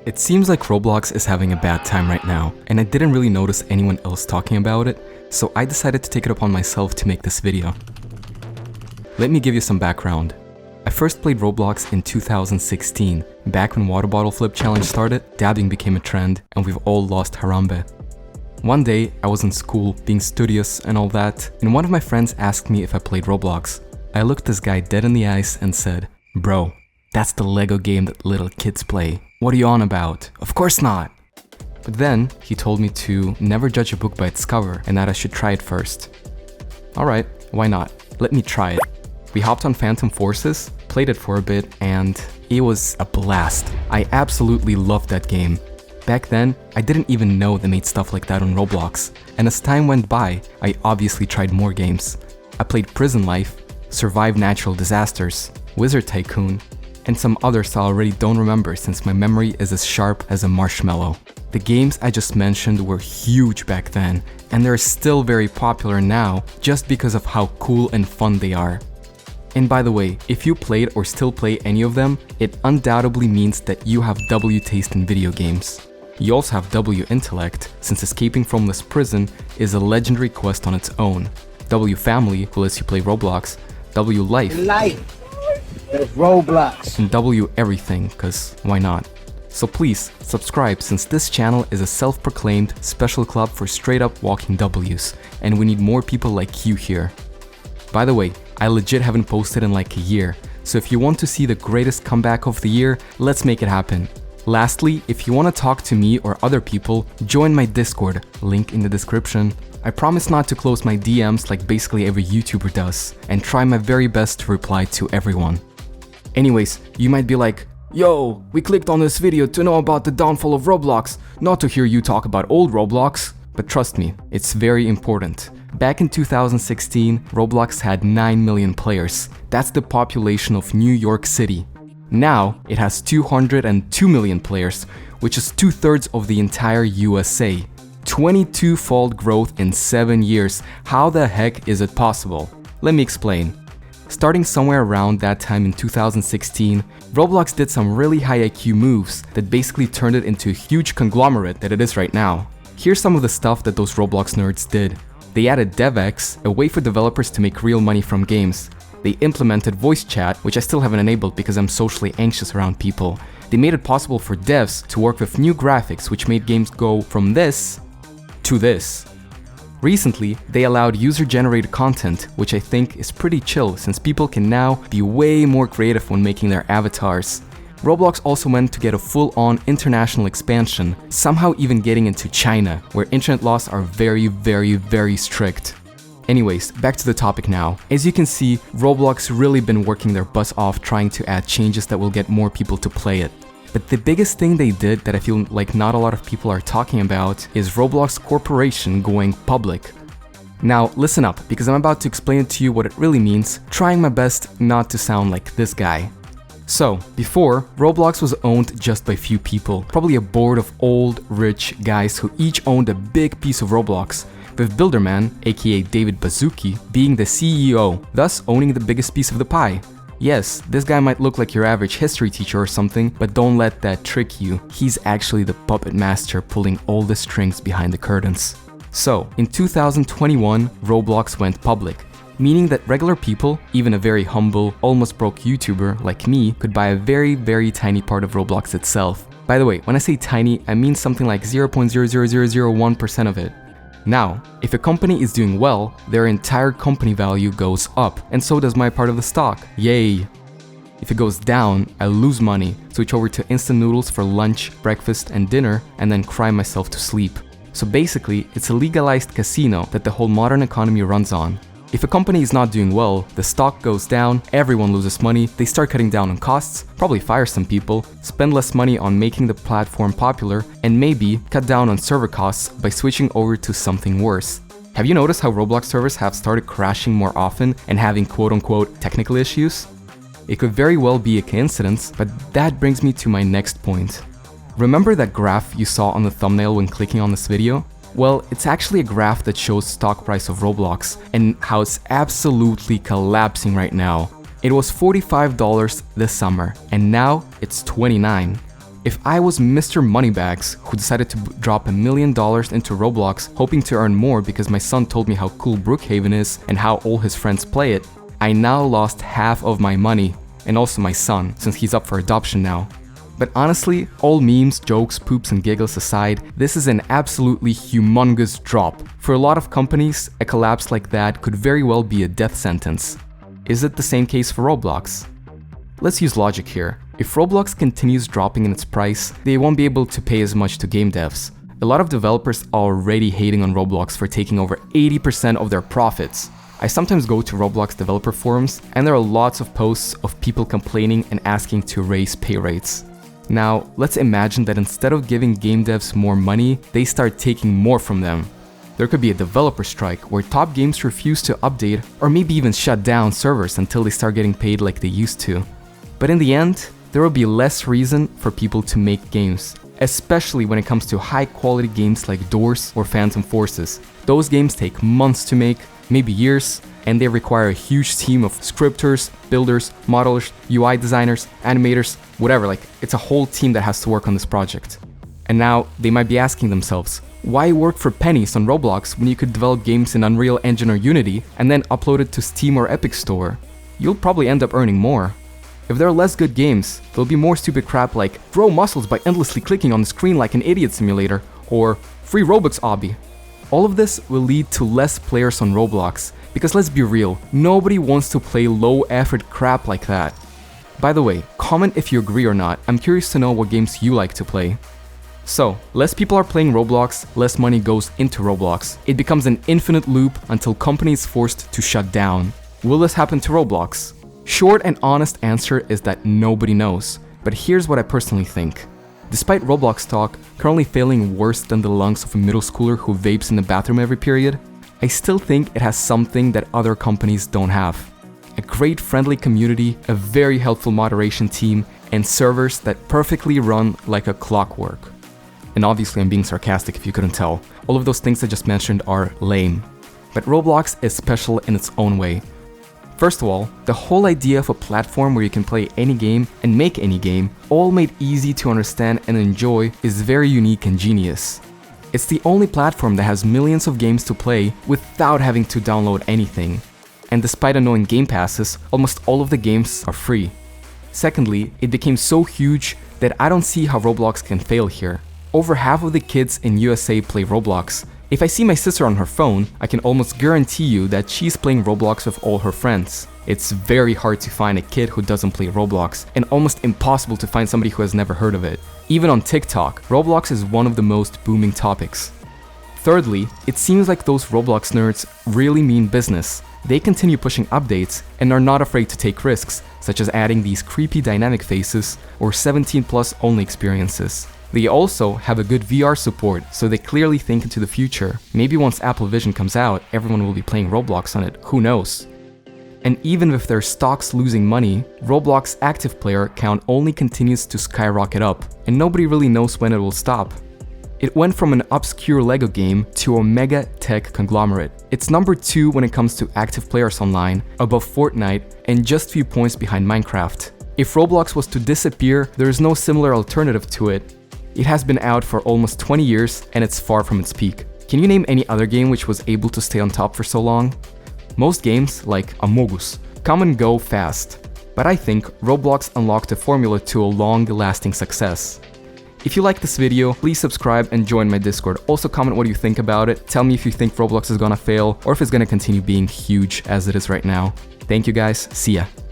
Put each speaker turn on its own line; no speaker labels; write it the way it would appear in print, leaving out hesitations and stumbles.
It seems like Roblox is having a bad time right now, and I didn't really notice anyone else talking about it, so I decided to take it upon myself to make this video. Let me give you some background. I first played Roblox in 2016, back when Water Bottle Flip Challenge started, dabbing became a trend, and we've all lost Harambe. One day, I was in school, being studious and all that, and one of my friends asked me if I played Roblox. I looked this guy dead in the eyes and said, "Bro, that's the Lego game that little kids play. What are you on about? Of course not." But then, he told me to never judge a book by its cover and that I should try it first. Alright, why not? Let me try it. We hopped on Phantom Forces, played it for a bit, and it was a blast. I absolutely loved that game. Back then, I didn't even know they made stuff like that on Roblox, and as time went by, I obviously tried more games. I played Prison Life, Survive Natural Disasters, Wizard Tycoon, and some others I already don't remember since my memory is as sharp as a marshmallow. The games I just mentioned were huge back then, and they're still very popular now just because of how cool and fun they are. And by the way, if you played or still play any of them, it undoubtedly means that you have W taste in video games. You also have W intellect, since escaping from this prison is a legendary quest on its own. W family, who lets you play Roblox, W life,
there's Roblox,
and W everything, cause why not? So please, subscribe since this channel is a self-proclaimed special club for straight up walking W's, and we need more people like you here. By the way, I legit haven't posted in like a year, so if you want to see the greatest comeback of the year, let's make it happen. Lastly, if you want to talk to me or other people, join my Discord, link in the description. I promise not to close my DMs like basically every YouTuber does, and try my very best to reply to everyone. Anyways, you might be like, "Yo, we clicked on this video to know about the downfall of Roblox, not to hear you talk about old Roblox." But trust me, it's very important. Back in 2016, Roblox had 9 million players. That's the population of New York City. Now, it has 202 million players, which is 2/3 of the entire USA. 22-fold growth in 7 years. How the heck is it possible? Let me explain. Starting somewhere around that time in 2016, Roblox did some really high IQ moves that basically turned it into a huge conglomerate that it is right now. Here's some of the stuff that those Roblox nerds did. They added DevX, a way for developers to make real money from games. They implemented voice chat, which I still haven't enabled because I'm socially anxious around people. They made it possible for devs to work with new graphics, which made games go from this to this. Recently, they allowed user-generated content, which I think is pretty chill since people can now be way more creative when making their avatars. Roblox also went to get a full-on international expansion, somehow even getting into China, where internet laws are very strict. Anyways, back to the topic now. As you can see, Roblox really been working their butts off trying to add changes that will get more people to play it. But the biggest thing they did that I feel like not a lot of people are talking about is Roblox Corporation going public. Now listen up, because I'm about to explain to you what it really means, trying my best not to sound like this guy. So, before, Roblox was owned just by few people, probably a board of old, rich guys who each owned a big piece of Roblox, with Builderman, aka David Baszucki, being the CEO, thus owning the biggest piece of the pie. Yes, this guy might look like your average history teacher or something, but don't let that trick you. He's actually the puppet master pulling all the strings behind the curtains. So, in 2021, Roblox went public, meaning that regular people, even a very humble, almost broke YouTuber like me, could buy a very tiny part of Roblox itself. By the way, when I say tiny, I mean something like 0.00001% of it. Now, if a company is doing well, their entire company value goes up, and so does my part of the stock. Yay! If it goes down, I lose money, switch over to instant noodles for lunch, breakfast, and dinner, and then cry myself to sleep. So basically, it's a legalized casino that the whole modern economy runs on. If a company is not doing well, the stock goes down, everyone loses money, they start cutting down on costs, probably fire some people, spend less money on making the platform popular, and maybe cut down on server costs by switching over to something worse. Have you noticed how Roblox servers have started crashing more often and having quote-unquote technical issues? It could very well be a coincidence, but that brings me to my next point. Remember that graph you saw on the thumbnail when clicking on this video? Well, it's actually a graph that shows stock price of Roblox and how it's absolutely collapsing right now. It was $45 this summer, and now it's $29. If I was Mr. Moneybags who decided to drop $1 million into Roblox hoping to earn more because my son told me how cool Brookhaven is and how all his friends play it, I now lost half of my money, and also my son, since he's up for adoption now. But honestly, all memes, jokes, poops, and giggles aside, this is an absolutely humongous drop. For a lot of companies, a collapse like that could very well be a death sentence. Is it the same case for Roblox? Let's use logic here. If Roblox continues dropping in its price, they won't be able to pay as much to game devs. A lot of developers are already hating on Roblox for taking over 80% of their profits. I sometimes go to Roblox developer forums, and there are lots of posts of people complaining and asking to raise pay rates. Now, let's imagine that instead of giving game devs more money, they start taking more from them. There could be a developer strike where top games refuse to update or maybe even shut down servers until they start getting paid like they used to. But in the end, there will be less reason for people to make games, especially when it comes to high-quality games like Doors or Phantom Forces. Those games take months to make, maybe years, and they require a huge team of scripters, builders, modelers, UI designers, animators, whatever, like it's a whole team that has to work on this project. And now they might be asking themselves, why work for pennies on Roblox when you could develop games in Unreal Engine or Unity and then upload it to Steam or Epic Store? You'll probably end up earning more. If there are less good games, there'll be more stupid crap like grow muscles by endlessly clicking on the screen like an idiot simulator, or free Robux obby. All of this will lead to less players on Roblox, because let's be real, nobody wants to play low-effort crap like that. By the way, comment if you agree or not, I'm curious to know what games you like to play. So, less people are playing Roblox, less money goes into Roblox. It becomes an infinite loop until company is forced to shut down. Will this happen to Roblox? Short and honest answer is that nobody knows, but here's what I personally think. Despite Roblox talk currently failing worse than the lungs of a middle schooler who vapes in the bathroom every period, I still think it has something that other companies don't have. A great friendly community, a very helpful moderation team, and servers that perfectly run like a clockwork. And obviously I'm being sarcastic if you couldn't tell. All of those things I just mentioned are lame. But Roblox is special in its own way. First of all, the whole idea of a platform where you can play any game and make any game, all made easy to understand and enjoy, is very unique and genius. It's the only platform that has millions of games to play without having to download anything. And despite annoying game passes, almost all of the games are free. Secondly, it became so huge that I don't see how Roblox can fail here. Over half of the kids in USA play Roblox. If I see my sister on her phone, I can almost guarantee you that she's playing Roblox with all her friends. It's very hard to find a kid who doesn't play Roblox, and almost impossible to find somebody who has never heard of it. Even on TikTok, Roblox is one of the most booming topics. Thirdly, it seems like those Roblox nerds really mean business. They continue pushing updates and are not afraid to take risks, such as adding these creepy dynamic faces or 17+ only experiences. They also have a good VR support, so they clearly think into the future. Maybe once Apple Vision comes out, everyone will be playing Roblox on it, who knows? And even with their stocks losing money, Roblox active player count only continues to skyrocket up, and nobody really knows when it will stop. It went from an obscure Lego game to a mega tech conglomerate. It's number 2 when it comes to active players online, above Fortnite, and just few points behind Minecraft. If Roblox was to disappear, there is no similar alternative to it. It has been out for almost 20 years and it's far from its peak. Can you name any other game which was able to stay on top for so long? Most games, like Amogus, come and go fast. But I think Roblox unlocked a formula to a long-lasting success. If you like this video, please subscribe and join my Discord. Also comment what you think about it. Tell me if you think Roblox is gonna fail or if it's gonna continue being huge as it is right now. Thank you guys, see ya.